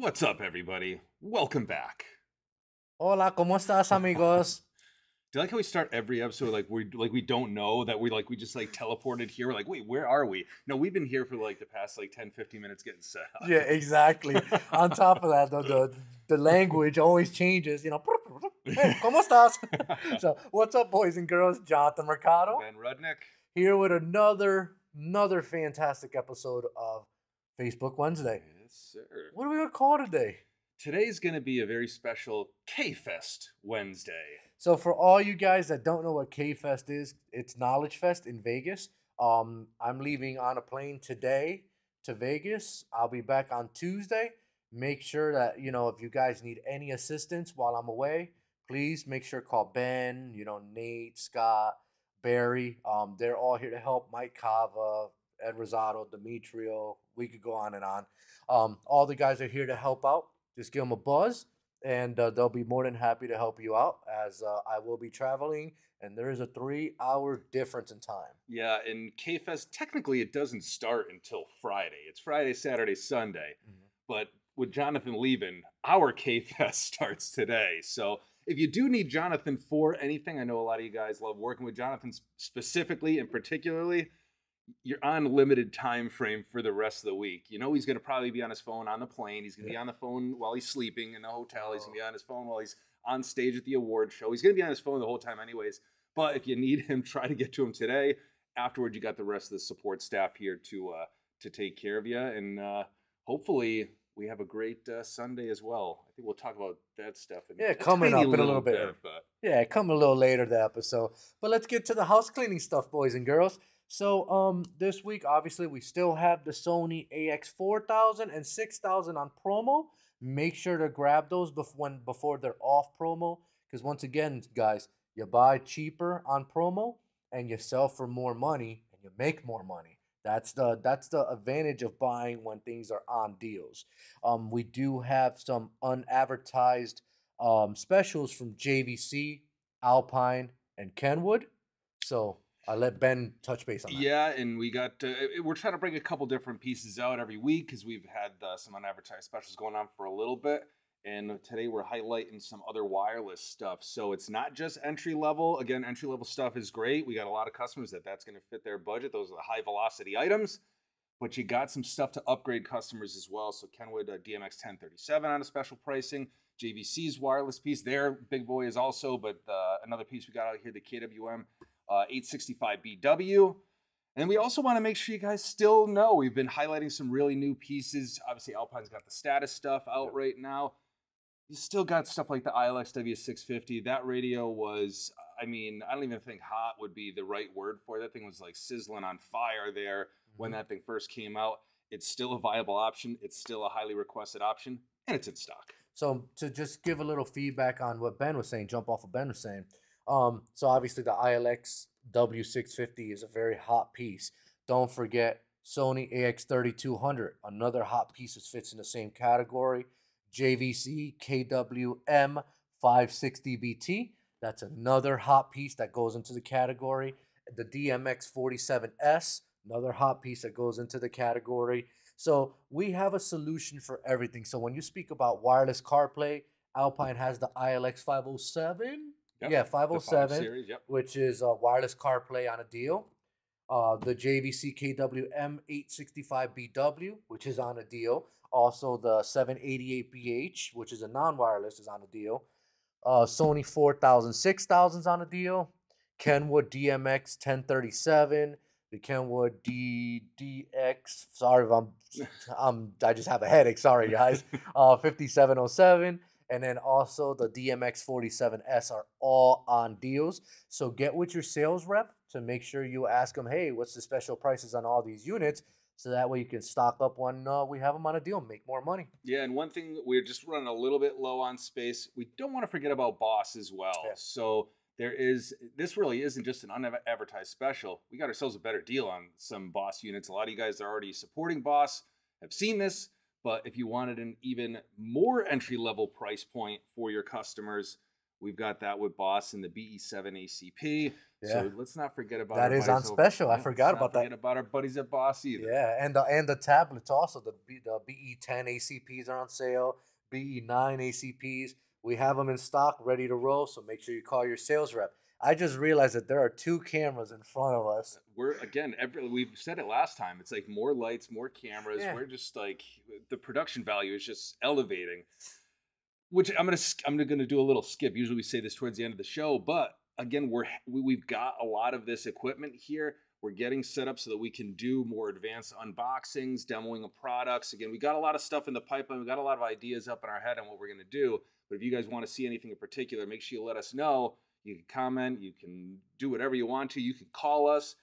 What's up, everybody? Welcome back. Hola, ¿cómo estás, amigos? Do you like how we start every episode we don't know that we just teleported here? We're like, wait, where are we? No, we've been here for the past 10, 15 minutes getting set up. Yeah, exactly. On top of that, the language always changes. Hey, ¿cómo estás? So, what's up, boys and girls? Jonathan Mercado Ben Rudnick. here with another fantastic episode of Facebook Wednesday. Yes, sir. What are we gonna call today? Today's going to be a very special K-Fest Wednesday. So for all you guys that don't know what K-Fest is, it's Knowledgefest in Vegas. I'm leaving on a plane today to Vegas. I'll be back on Tuesday. Make sure that, if you guys need any assistance while I'm away, please make sure to call Ben, Nate, Scott, Barry. They're all here to help. Mike Cava, Ed Rosado, Demetrio. We could go on and on. All the guys are here to help out. Just give them a buzz, and they'll be more than happy to help you out, as I will be traveling, and there is a 3-hour difference in time. Yeah, and K-Fest, technically it doesn't start until Friday. It's Friday, Saturday, Sunday. Mm-hmm. But with Jonathan leaving, our K-Fest starts today. So if you do need Jonathan for anything, I know a lot of you guys love working with Jonathan specifically and particularly. You're on limited time frame for the rest of the week. He's going to probably be on his phone on the plane. He's going to be on the phone while he's sleeping in the hotel. He's going to be on his phone while he's on stage at the award show. He's going to be on his phone the whole time anyways. But if you need him, try to get to him today. Afterward, you got the rest of the support staff here to take care of you. And hopefully we have a great Sunday as well. I think we'll talk about that stuff. Coming up in a little bit. Coming a little later the episode. But let's get to the house cleaning stuff, boys and girls. So this week, obviously, we still have the Sony AX4000 and 6000 on promo. Make sure to grab those before they're off promo, because once again, guys, you buy cheaper on promo and you sell for more money and you make more money. That's the advantage of buying when things are on deals. We do have some unadvertised specials from JVC, Alpine, and Kenwood. So I'll let Ben touch base on that. Yeah, and we got we're trying to bring a couple different pieces out every week because we've had some unadvertised specials going on for a little bit. And today we're highlighting some other wireless stuff. So it's not just entry level. Again, entry level stuff is great. We got a lot of customers that's going to fit their budget. Those are the high velocity items. But you got some stuff to upgrade customers as well. So Kenwood DMX 1037 on a special pricing. JVC's wireless piece, their big boy is also, but another piece we got out here, the KWM 865BW. And we also want to make sure you guys still know we've been highlighting some really new pieces. Obviously, Alpine's got the status stuff out right now. You still got stuff like the ILX W650. That radio was, I don't even think hot would be the right word for it. That thing was like sizzling on fire there when that thing first came out. It's still a viable option. It's still a highly requested option, and it's in stock. So to just give a little feedback on what Ben was saying, jump off what Ben was saying. So obviously the ILX W650 is a very hot piece. Don't forget Sony AX3200, another hot piece that fits in the same category. JVC KWM 560BT, that's another hot piece that goes into the category. The DMX 47S, another hot piece that goes into the category. So we have a solution for everything. So when you speak about wireless CarPlay, Alpine has the ILX 507. Yep, yeah, 507, series, yep. Which is wireless CarPlay on a deal. The JVC KWM 865BW, which is on a deal. Also, the 788BH, which is a non-wireless, is on a deal. Sony 4000, 6000 is on a deal. Kenwood DMX 1037. The Kenwood DX. Sorry if I just have a headache. Sorry, guys. 5707. And then also the DMX 47S are all on deals. So get with your sales rep to make sure you ask them, hey, what's the special prices on all these units? So that way you can stock up when we have them on a deal and make more money. Yeah, and one thing, we're just running a little bit low on space. We don't want to forget about Boss as well. Yeah. So this really isn't just an unadvertised special. We got ourselves a better deal on some Boss units. A lot of you guys are already supporting Boss, have seen this. But if you wanted an even more entry-level price point for your customers, We've got that with Boss and the BE7 ACP. Yeah. So let's not forget about that our is on buddies special. I let's forgot not about forget that. about our buddies at Boss either. Yeah, and the tablets also. The BE10 ACPs are on sale. BE9 ACPs. We have them in stock, ready to roll. So make sure you call your sales rep. I just realized that there are 2 cameras in front of us. We're again, we've said it last time. It's like more lights, more cameras. Yeah. We're just like the production value is just elevating. Which I'm gonna do a little skip. Usually we say this towards the end of the show, but again, we've got a lot of this equipment here. We're getting set up so that we can do more advanced unboxings, demoing of products. Again, we got a lot of stuff in the pipeline. We got a lot of ideas up in our head on what we're gonna do. But if you guys want to see anything in particular, make sure you let us know. You can comment. You can do whatever you want to. You can call us.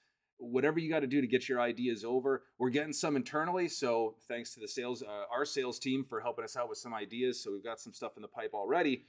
Whatever you got to do to get your ideas over. We're getting some internally, so thanks to the our sales team for helping us out with some ideas. So we've got some stuff in the pipe already.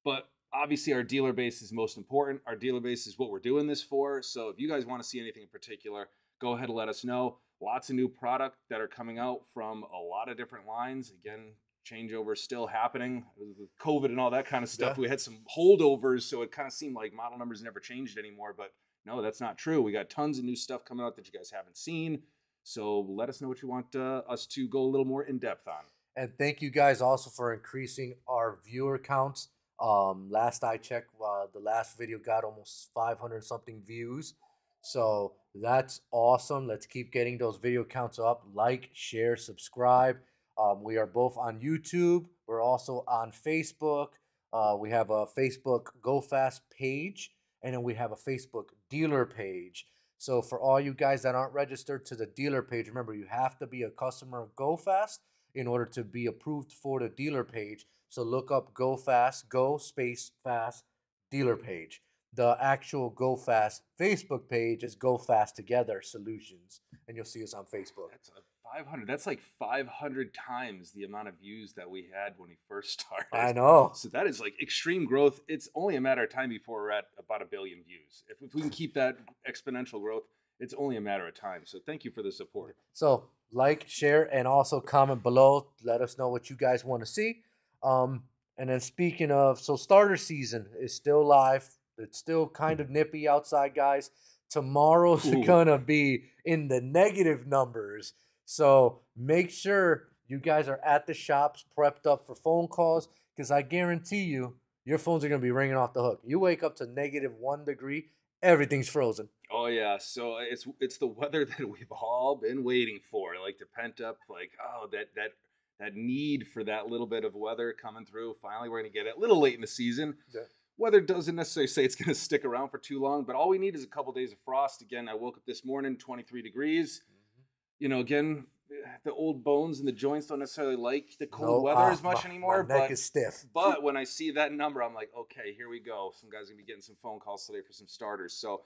But obviously, our dealer base is most important. Our dealer base is what we're doing this for. So if you guys want to see anything in particular, go ahead and let us know. Lots of new product that are coming out from a lot of different lines. Again, changeover still happening with COVID and all that kind of stuff. Yeah. We had some holdovers, so it kind of seemed like model numbers never changed anymore, but no, that's not true. We got tons of new stuff coming out that you guys haven't seen. So let us know what you want us to go a little more in depth on. And thank you guys also for increasing our viewer counts. Last I checked, the last video got almost 500 something views. So that's awesome. Let's keep getting those video counts up. Like, share, subscribe. We are both on YouTube. We're also on Facebook. We have a Facebook Go Fast page. And then we have a Facebook dealer page. So for all you guys that aren't registered to the dealer page, remember you have to be a customer of Go Fast in order to be approved for the dealer page. So look up Go Fast, Go Space Fast dealer page. The actual Go Fast Facebook page is Go Fast Together Solutions, and you'll see us on Facebook. That's 500. That's like 500 times the amount of views that we had when we first started. I know. So that is like extreme growth. It's only a matter of time before we're at about 1 billion views. If we can keep that exponential growth, it's only a matter of time. So thank you for the support. So like, share, and also comment below. Let us know what you guys want to see. And then speaking of, so starter season is still live. It's still kind of nippy outside, guys. Tomorrow's gonna be in the negative numbers. So make sure you guys are at the shops, prepped up for phone calls, because I guarantee you, your phones are going to be ringing off the hook. You wake up to -1 degree, everything's frozen. Oh yeah, so it's the weather that we've all been waiting for, like the pent up, like that need for that little bit of weather coming through. Finally, we're going to get it a little late in the season. Yeah. Weather doesn't necessarily say it's going to stick around for too long, but all we need is a couple days of frost. Again, I woke up this morning, 23 degrees. You know, again, the old bones and the joints don't necessarily like the cold weather as much anymore. My neck is stiff. But when I see that number, I'm like, okay, here we go. Some guys are going to be getting some phone calls today for some starters. So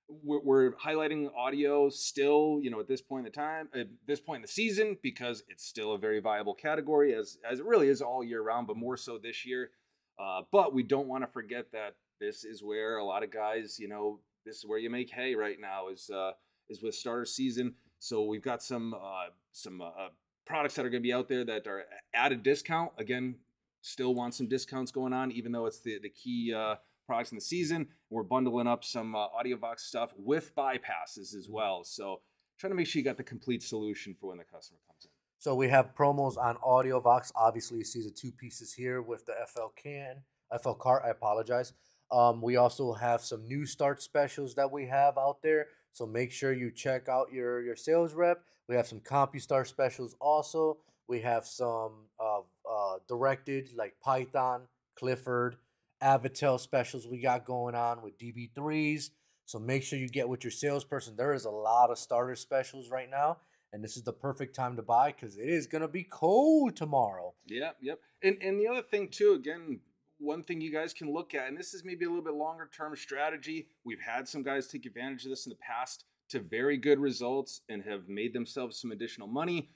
we're highlighting audio still, you know, at this point in the season, because it's still a very viable category, as it really is all year round, but more so this year. But we don't want to forget that this is where a lot of guys, you know, this is where you make hay right now is with starter season. So we've got some products that are going to be out there that are at a discount. Again, still want some discounts going on, even though it's the key products in the season. We're bundling up some AudioVox stuff with bypasses as well. So trying to make sure you got the complete solution for when the customer comes in. So we have promos on AudioVox. Obviously, you see the 2 pieces here with the FL cart. I apologize. We also have some new start specials that we have out there. So make sure you check out your sales rep. We have some CompuStar specials also. We have some directed like Python, Clifford, Avatel specials we got going on with DB3s. So make sure you get with your salesperson. There is a lot of starter specials right now. And this is the perfect time to buy because it is going to be cold tomorrow. Yep. And the other thing too, again, one thing you guys can look at, and this is maybe a little bit longer term strategy. We've had some guys take advantage of this in the past to very good results and have made themselves some additional money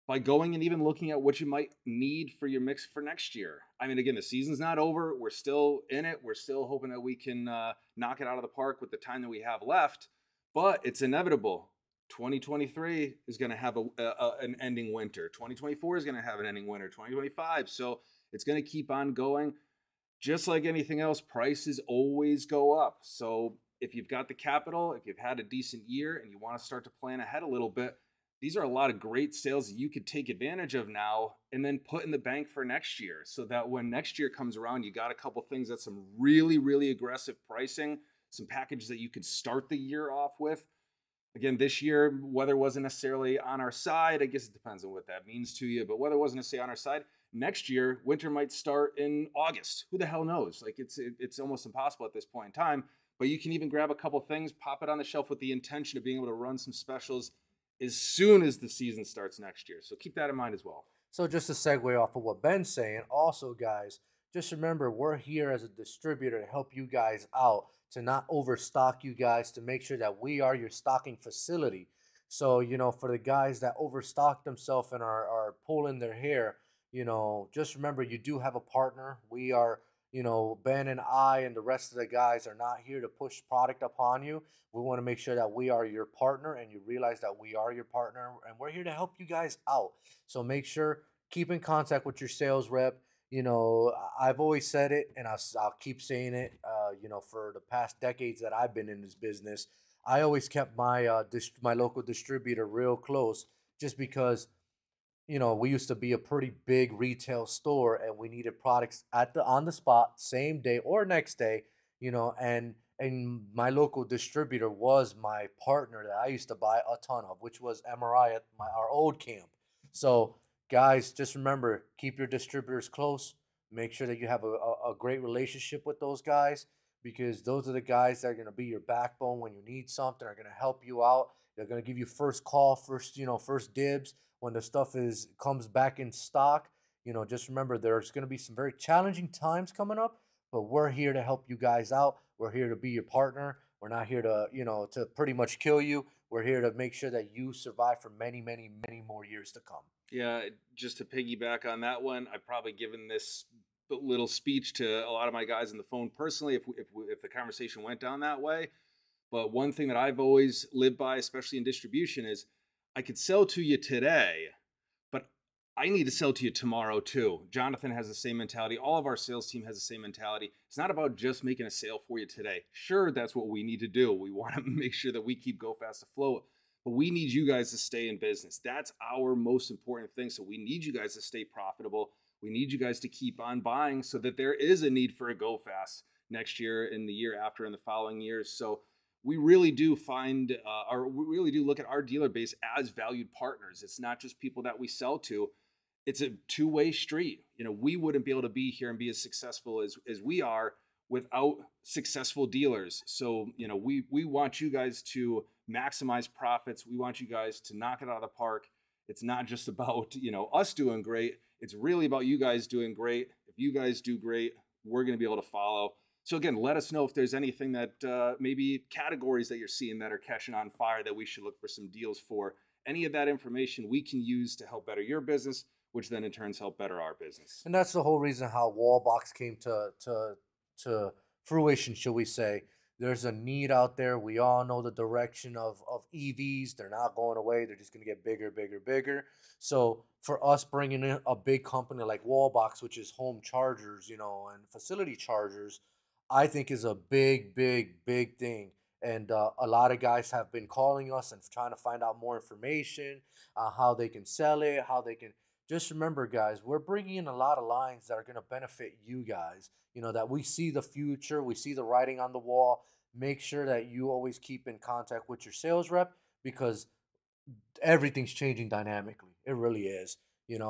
by going and even looking at what you might need for your mix for next year. I mean, again, the season's not over. We're still in it. We're still hoping that we can knock it out of the park with the time that we have left, but it's inevitable. 2023 is going to have an ending winter. 2024 is going to have an ending winter. 2025. So it's going to keep on going. just like anything else, prices always go up. So if you've got the capital, if you've had a decent year and you want to start to plan ahead a little bit, these are a lot of great sales that you could take advantage of now and then put in the bank for next year. So that when next year comes around, you got a couple things that's some really, really aggressive pricing, some packages that you could start the year off with. Again, this year, weather wasn't necessarily on our side. I guess it depends on what that means to you, but weather wasn't necessarily on our side. Next year, winter might start in August. Who the hell knows? Like it's almost impossible at this point in time. But you can even grab a couple things, pop it on the shelf with the intention of being able to run some specials as soon as the season starts next year. So keep that in mind as well. So just to segue off of what Ben's saying, also guys, just remember we're here as a distributor to help you guys out, to not overstock you guys, to make sure that we are your stocking facility. So, for the guys that overstock themselves and are pulling their hair, just remember you do have a partner. We are, Ben and I and the rest of the guys are not here to push product upon you. We want to make sure that we are your partner and you realize that we are your partner and we're here to help you guys out. So make sure, keep in contact with your sales rep. I've always said it and I'll keep saying it, for the past decades that I've been in this business. I always kept my my local distributor real close just because we used to be a pretty big retail store and we needed products on the spot, same day or next day, and my local distributor was my partner that I used to buy a ton of, which was MRI at our old camp. So guys, just remember, keep your distributors close. Make sure that you have a great relationship with those guys because those are the guys that are going to be your backbone when you need something, are going to help you out. They're going to give you first call, first dibs when the stuff comes back in stock. Just remember there's going to be some very challenging times coming up, but we're here to help you guys out. We're here to be your partner. We're not here to, to pretty much kill you. We're here to make sure that you survive for many, many, many more years to come. Yeah, just to piggyback on that one, I've probably given this little speech to a lot of my guys on the phone personally if the conversation went down that way. But one thing that I've always lived by, especially in distribution, is I could sell to you today, but I need to sell to you tomorrow too. Jonathan has the same mentality. All of our sales team has the same mentality. It's not about just making a sale for you today. Sure, that's what we need to do. We want to make sure that we keep Go Fast afloat, but we need you guys to stay in business. That's our most important thing. So we need you guys to stay profitable. We need you guys to keep on buying so that there is a need for a Go Fast next year and the year after and the following years. So we really do we really do look at our dealer base as valued partners. It's not just people that we sell to. It's a two-way street. We wouldn't be able to be here and be as successful as we are without successful dealers. So, we want you guys to maximize profits. We want you guys to knock it out of the park. It's not just about, us doing great. It's really about you guys doing great. If you guys do great, we're going to be able to follow. So again, let us know if there's anything that maybe categories that you're seeing that are catching on fire that we should look for some deals for. Any of that information we can use to help better your business, which then in turns help better our business. And that's the whole reason how Wallbox came to fruition, shall we say. There's a need out there. We all know the direction of EVs. They're not going away. They're just going to get bigger, bigger, bigger. So for us bringing in a big company like Wallbox, which is home chargers, and facility chargers, I think is a big, big, big thing. And a lot of guys have been calling us and trying to find out more information, how they can sell it, how they can. Just remember, guys, we're bringing in a lot of lines that are going to benefit you guys. That we see the future, we see the writing on the wall. Make sure that you always keep in contact with your sales rep because everything's changing dynamically. It really is.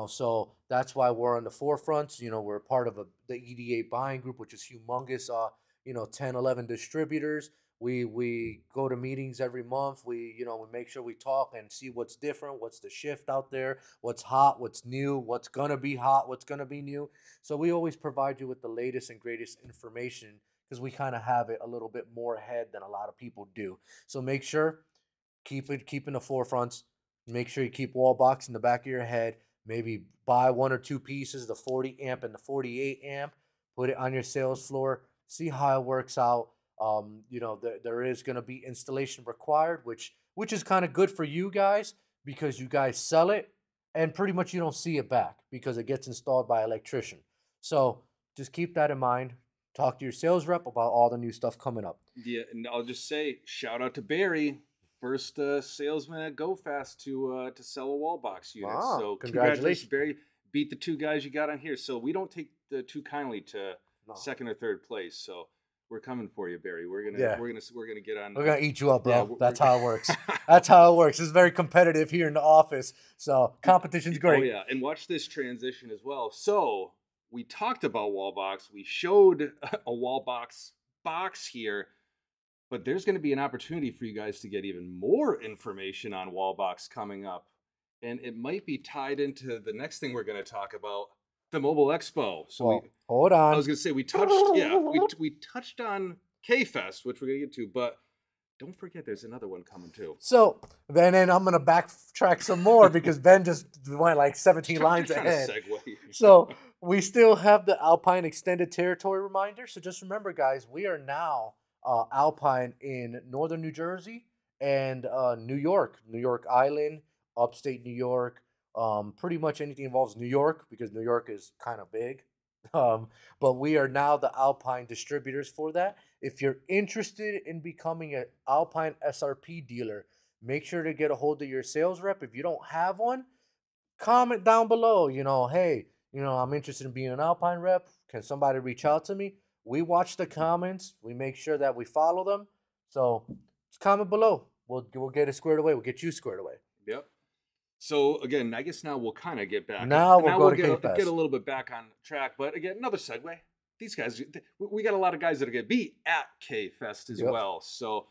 So that's why we're on the forefront. We're part of the EDA buying group, which is humongous. 10, 11 distributors. We go to meetings every month. We make sure we talk and see what's different, what's the shift out there, what's hot, what's new, what's gonna be hot, what's gonna be new. So we always provide you with the latest and greatest information because we kind of have it a little bit more ahead than a lot of people do. So make sure keep in the forefront. Make sure you keep Wallbox in the back of your head. Maybe buy one or two pieces, the 40 amp and the 48 amp. Put it on your sales floor. See how it works out. There is going to be installation required, which is kind of good for you guys because you guys sell it and pretty much you don't see it back because it gets installed by an electrician. So just keep that in mind. Talk to your sales rep about all the new stuff coming up. Yeah, and I'll just say, shout out to Barry, first salesman at Go Fast to sell a wall box unit. Wow, So congratulations. Barry. Beat the two guys you got on here. So we don't take too kindly to No. second or third place. So we're coming for you, Barry. We're gonna get on. We're gonna eat you up, bro. Yeah, That's how it works. That's how it works. It's very competitive here in the office, so competition's great. Oh yeah, and watch this transition as well. So we talked about wall box. We showed a wall box here, but there's going to be an opportunity for you guys to get even more information on wall box coming up, and it might be tied into the next thing we're going to talk about, the Mobile Expo. So well, hold on. I was going to say we touched we touched on K-Fest, which we're going to get to, but don't forget there's another one coming too. So then I'm going to backtrack some more because Ben just went like 17 lines ahead. So we still have the Alpine Extended Territory reminder. So just remember, guys, we are now Alpine in northern New Jersey and New York Island, upstate New York. Pretty much anything involves New York because New York is kind of big. But we are now the Alpine distributors for that. If you're interested in becoming an Alpine SRP dealer, make sure to get a hold of your sales rep. If you don't have one, comment down below. Hey, I'm interested in being an Alpine rep. Can somebody reach out to me? We watch the comments. We make sure that we follow them. So just comment below. We'll get it squared away. We'll get you squared away. Yep. So again, I guess now we'll kind of get back. Now we'll get a little bit back on track. But again, another segue. These guys, we got a lot of guys that are going to be at K-Fest as well. So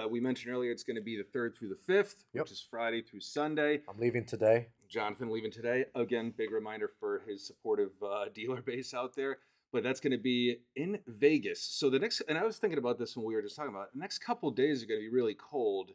we mentioned earlier it's going to be the 3rd through the 5th, which is Friday through Sunday. I'm leaving today. Jonathan leaving today. Again, big reminder for his supportive dealer base out there. But that's going to be in Vegas. So and I was thinking about this when we were just talking about it. The next couple of days are going to be really cold.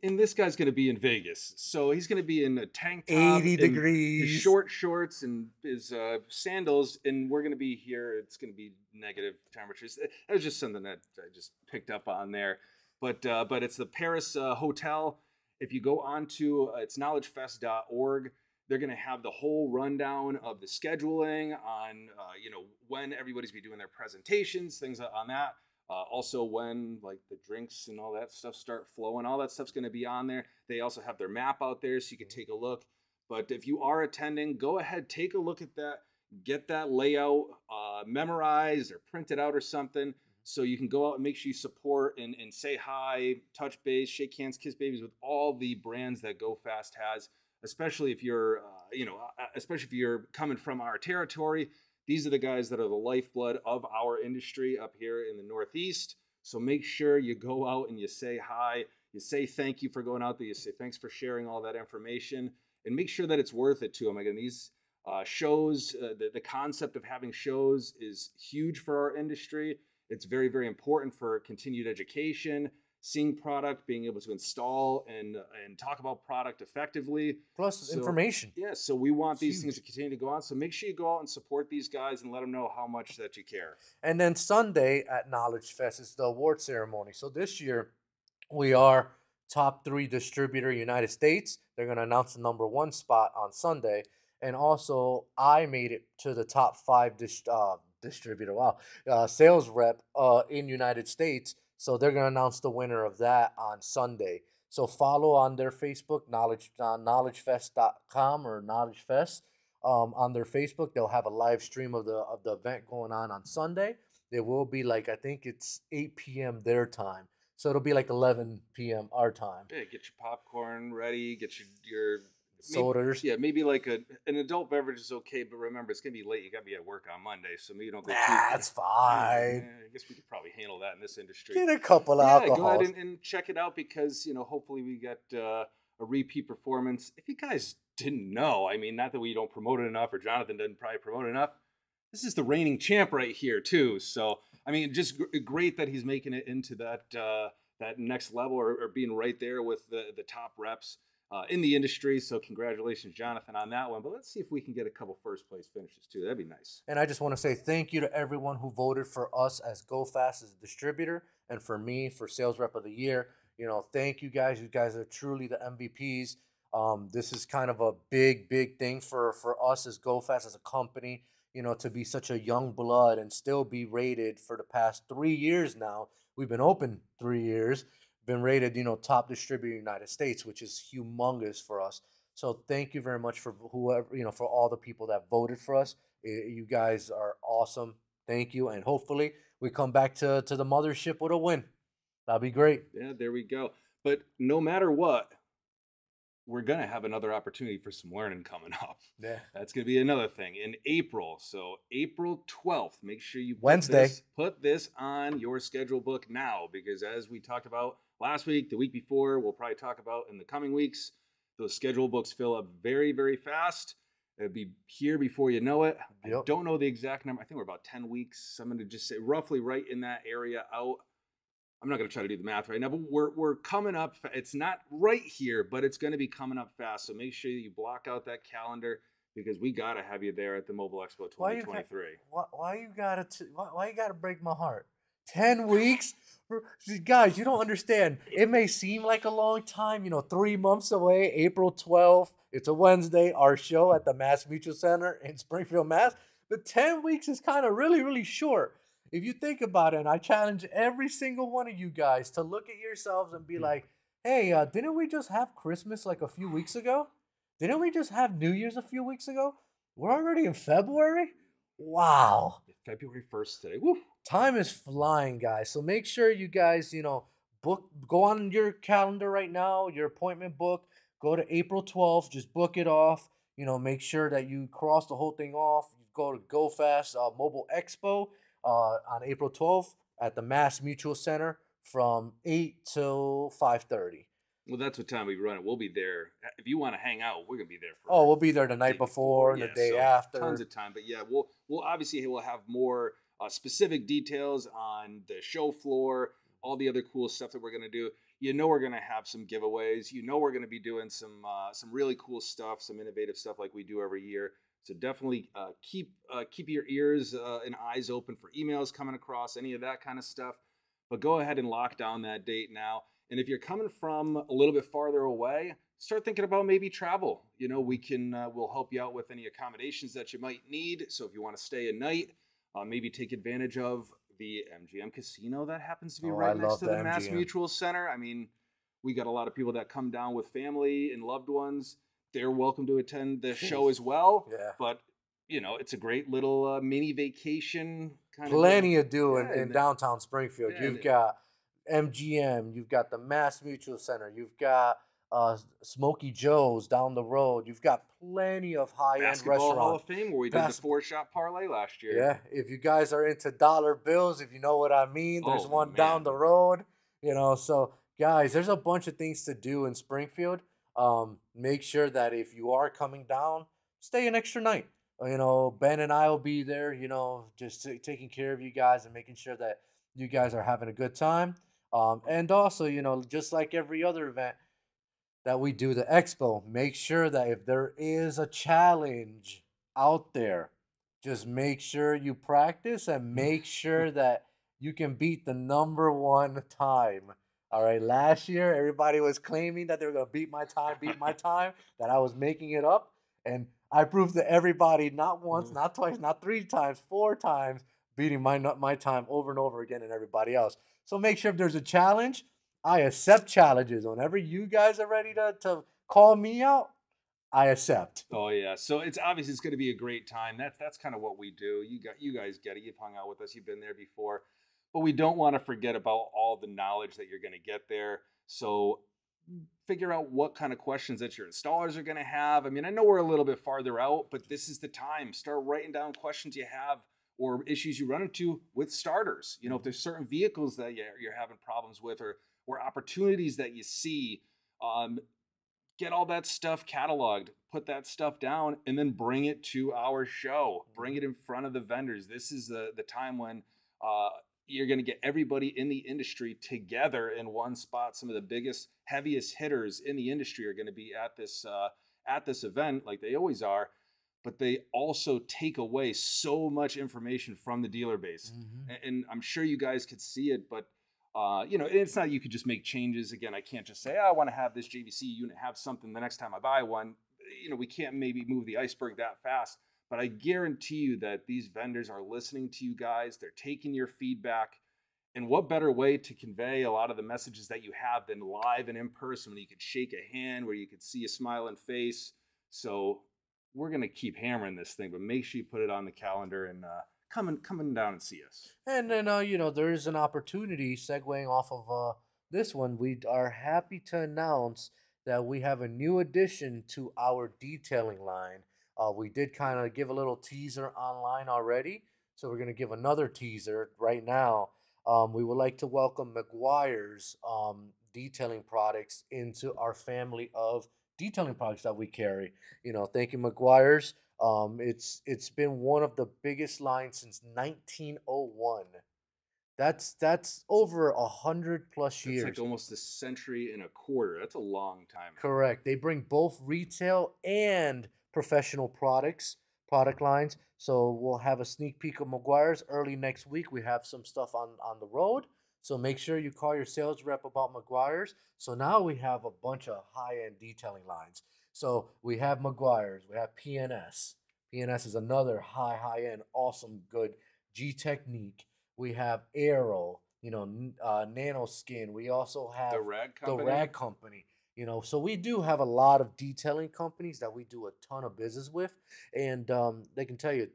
And this guy's going to be in Vegas. So he's going to be in a tank top. 80 degrees. His short shorts and his sandals. And we're going to be here. It's going to be negative temperatures. That was just something that I just picked up on there. But it's the Paris Hotel. If you go on to it's knowledgefest.org, they're going to have the whole rundown of the scheduling on, when everybody's be doing their presentations, things on that. Also when like the drinks and all that stuff start flowing, all that stuff's going to be on there. They also have their map out there so you can take a look. But if you are attending, go ahead, take a look at that, get that layout memorized or printed out or something so you can go out and make sure you support and say hi, touch base, shake hands, kiss babies with all the brands that Go Fast has, especially if you're, especially if you're coming from our territory. These are the guys that are the lifeblood of our industry up here in the Northeast. So make sure you go out and you say hi. You say thank you for going out there. You say thanks for sharing all that information. And make sure that it's worth it to them. Again, these shows, the concept of having shows is huge for our industry. It's very, very important for continued education, seeing product, being able to install and talk about product effectively. Plus information. Yeah, so we want these things to continue to go on. So make sure you go out and support these guys and let them know how much that you care. And then Sunday at Knowledgefest is the award ceremony. So this year we are top 3 distributor United States. They're going to announce the number 1 spot on Sunday. And also I made it to the top 5 distributor, sales rep in United States. So they're going to announce the winner of that on Sunday. So follow on their Facebook, knowledgefest.com or Knowledgefest on their Facebook. They'll have a live stream of the event going on Sunday. It will be like, I think it's 8 p.m. their time. So it'll be like 11 p.m. our time. Yeah, get your popcorn ready, get your sodas. Maybe like an adult beverage is okay, but remember it's gonna be late. You gotta be at work on Monday, so maybe you don't go. That's fine. I guess we could probably handle that in this industry. Get a couple of alcohols. Go ahead and check it out because hopefully we get a repeat performance. If you guys didn't know, I mean, not that we don't promote it enough or Jonathan didn't probably promote it enough. This is the reigning champ right here too. So I mean, just great that he's making it into that next level or being right there with the top reps in the industry. So congratulations, Jonathan, on that one. But let's see if we can get a couple first place finishes too. That'd be nice. And I just want to say thank you to everyone who voted for us as Go Fast as a distributor and for me for Sales Rep of the Year. Thank you guys. You guys are truly the MVPs. This is kind of a big thing for us as Go Fast as a company. to be such a young blood and still be rated for the past 3 years now. We've been open 3 years, been rated, top distributor in the United States, which is humongous for us. So thank you very much for whoever, for all the people that voted for us. You guys are awesome. Thank you. And hopefully we come back to the mothership with a win. That'd be great. Yeah, there we go. But no matter what, we're going to have another opportunity for some learning coming up. Yeah. That's going to be another thing in April. So April 12th, make sure you put this on your schedule book now, because as we talked about last week, the week before, we'll probably talk about in the coming weeks, those schedule books fill up very, very fast. It'll be here before you know it. Yep. I don't know the exact number. I think we're about 10 weeks. I'm going to just say roughly right in that area out. I'm not going to try to do the math right now, but we're coming up. It's not right here, but it's going to be coming up fast. So make sure you block out that calendar, because we got to have you there at the Mobile Expo 2023. Why you gotta break my heart? 10 weeks? Guys, you don't understand. It may seem like a long time, 3 months away, April 12th. It's a Wednesday, our show at the Mass Mutual Center in Springfield, Mass. But 10 weeks is kind of really, really short. If you think about it, and I challenge every single one of you guys to look at yourselves and be like, hey, didn't we just have Christmas like a few weeks ago? Didn't we just have New Year's a few weeks ago? We're already in February? Wow. February 1st today. Woo. Time is flying, guys. So make sure you guys, go on your calendar right now, your appointment book. Go to April 12th. Just book it off. Make sure that you cross the whole thing off. You go to Go Fast Mobile Expo on April 12th at the Mass Mutual Center from 8 till 5:30. Well, that's what time we run it. We'll be there. If you want to hang out, we're gonna be there for. Oh, we'll be there the night before and the day after. Tons of time, but yeah, we'll obviously we'll have more specific details on the show floor, all the other cool stuff that we're gonna do. We're gonna have some giveaways. We're gonna be doing some really cool stuff, some innovative stuff like we do every year. So definitely keep your ears and eyes open for emails coming across, any of that kind of stuff. But go ahead and lock down that date now. And if you're coming from a little bit farther away, start thinking about maybe travel. We'll help you out with any accommodations that you might need. So if you want to stay a night, maybe take advantage of the MGM Casino that happens to be right next to the Mass Mutual Center. I mean, we got a lot of people that come down with family and loved ones. They're welcome to attend the show as well. Yeah. But, it's a great little mini vacation kind of. Plenty to do in downtown Springfield. Yeah, you've got MGM, you've got the Mass Mutual Center, you've got Smokey Joe's down the road. You've got plenty of high-end restaurants. Hall of Fame, where we did the 4-shot parlay last year. Yeah, if you guys are into dollar bills, if you know what I mean, there's one down the road. So guys, there's a bunch of things to do in Springfield. Make sure that if you are coming down, stay an extra night. Ben and I will be there, just taking care of you guys and making sure that you guys are having a good time. And also, just like every other event that we do, the Expo, make sure that if there is a challenge out there, just make sure you practice and make sure that you can beat the number one time. All right, last year, everybody was claiming that they were going to beat my time, that I was making it up. And I proved to everybody, not once, not twice, not 3 times, 4 times, beating my time over and over again and everybody else. So make sure if there's a challenge, I accept challenges. Whenever you guys are ready to call me out, I accept. Oh yeah, so it's going to be a great time. That's kind of what we do. You guys get it. You've hung out with us. You've been there before, but we don't want to forget about all the knowledge that you're going to get there. So figure out what kind of questions that your installers are going to have. I mean, I know we're a little bit farther out, but this is the time. Start writing down questions you have or issues you run into with starters. If there's certain vehicles that you're having problems with, or opportunities that you see, get all that stuff cataloged, put that stuff down, and then bring it to our show. Bring it in front of the vendors. This is the time when you're going to get everybody in the industry together in one spot. Some of the biggest, heaviest hitters in the industry are going to be at this event, like they always are. But they also take away so much information from the dealer base. Mm-hmm. And I'm sure you guys could see it, but it's not you could just make changes. Again, I can't just say, I want to have this JVC unit have something the next time I buy one. We can't maybe move the iceberg that fast. But I guarantee you that these vendors are listening to you guys. They're taking your feedback. And what better way to convey a lot of the messages that you have than live and in person, when you could shake a hand, where you could see a smiling face. So we're going to keep hammering this thing, but make sure you put it on the calendar and coming down and see us. And then, there is an opportunity segueing off of this one. We are happy to announce that we have a new addition to our detailing line. We did kind of give a little teaser online already, so we're going to give another teaser right now. We would like to welcome Meguiar's detailing products into our family of detailing products that we carry. Thank you, Meguiar's. It's been one of the biggest lines since 1901. That's over 100+ years. It's like almost a century and a quarter. That's a long time. Correct. They bring both retail and professional product lines. So we'll have a sneak peek of Meguiar's early next week. We have some stuff on the road. So make sure you call your sales rep about Meguiar's. So now we have a bunch of high-end detailing lines. So we have Meguiar's, we have PNS. PNS is another high-end, awesome, good G-Technique. We have Aero, Nano Skin. We also have the Rag Company. So we do have a lot of detailing companies that we do a ton of business with, and they can tell you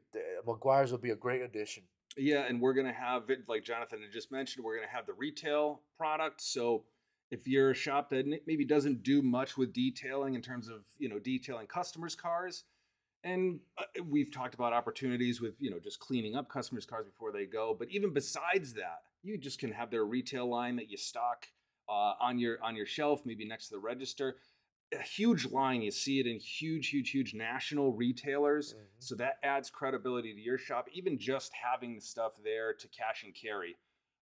Meguiar's will be a great addition. Yeah, and we're gonna have it, like Jonathan had just mentioned, we're gonna have the retail product. So if you're a shop that maybe doesn't do much with detailing in terms of detailing customers' cars, and we've talked about opportunities with just cleaning up customers' cars before they go, but even besides that, you just can have their retail line that you stock on your shelf, maybe next to the register. A huge line. You see it in huge national retailers. Mm-hmm. So that adds credibility to your shop, even just having the stuff there to cash and carry.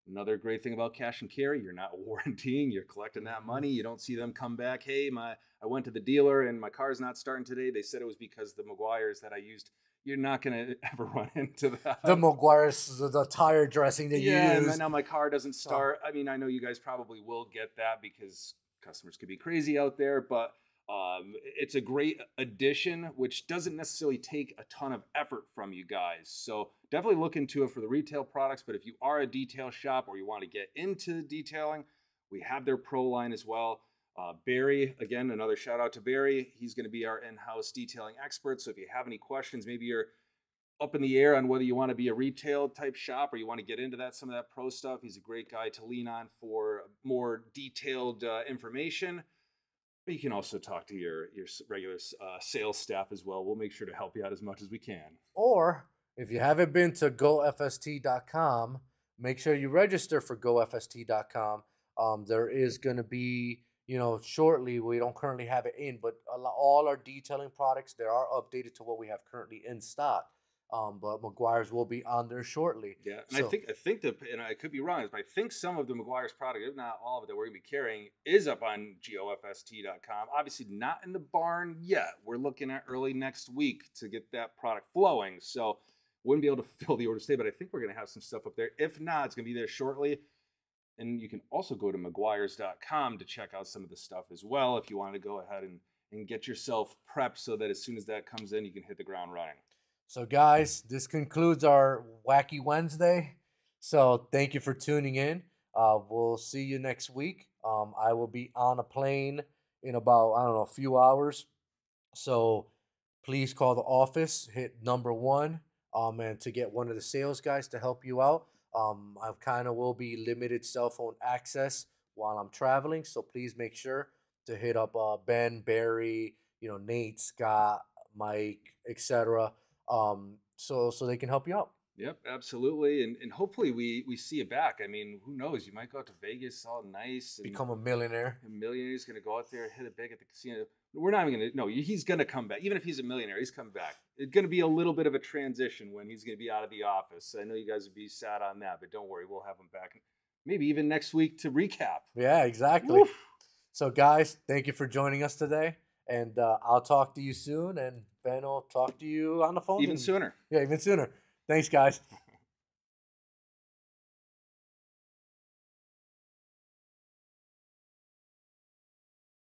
Another great thing about cash and carry, you're not warrantying, you're collecting that money. You don't see them come back, hey, I went to the dealer and my car's not starting today. They said it was because the Meguiar's that I used. You're not going to ever run into that. The Meguiar's, the tire dressing that you use. And now my car doesn't start. I mean, I know you guys probably will get that because customers could be crazy out there, but it's a great addition, which doesn't necessarily take a ton of effort from you guys. So definitely look into it for the retail products. But if you are a detail shop or you want to get into detailing, we have their pro line as well. Barry, again, another shout out to Barry. He's going to be our in-house detailing expert. So if you have any questions, maybe you're up in the air on whether you want to be a retail type shop or you want to get into some of that pro stuff, he's a great guy to lean on for more detailed information. But you can also talk to your regular sales staff as well. We'll make sure to help you out as much as we can. Or if you haven't been to gofst.com, make sure you register for gofst.com. There is going to be, shortly, we don't currently have it in, but all our detailing products, they are updated to what we have currently in stock. But Meguiar's will be on there shortly. Yeah, and so, I think and I could be wrong, but I think some of the Meguiar's product, if not all of it, that we're gonna be carrying is up on gofst.com. Obviously not in the barn yet. We're looking at early next week to get that product flowing. So wouldn't be able to fill the order today, but I think we're gonna have some stuff up there. If not, it's gonna be there shortly. And you can also go to meguiars.com to check out some of the stuff as well if you want to go ahead and get yourself prepped so that as soon as that comes in, you can hit the ground running. So guys, this concludes our Wacky Wednesday. So thank you for tuning in. We'll see you next week. I will be on a plane in about, a few hours. So please call the office, hit number 1, and to get one of the sales guys to help you out. I kind of will be limited cell phone access while I'm traveling. So please make sure to hit up Ben, Barry, Nate, Scott, Mike, etc. So they can help you out. Yep, absolutely. And hopefully we see you back. I mean, who knows? You might go out to Vegas all nice. And become a millionaire. A millionaire. He's going to go out there, hit it big at the casino. We're not even going to, no, he's going to come back. Even if he's a millionaire, he's coming back. It's going to be a little bit of a transition when he's going to be out of the office. I know you guys would be sad on that, but don't worry. We'll have him back maybe even next week to recap. Yeah, exactly. Woof. So guys, thank you for joining us today. And I'll talk to you soon. And Ben will talk to you on the phone. Even sooner. Yeah, even sooner. Thanks, guys.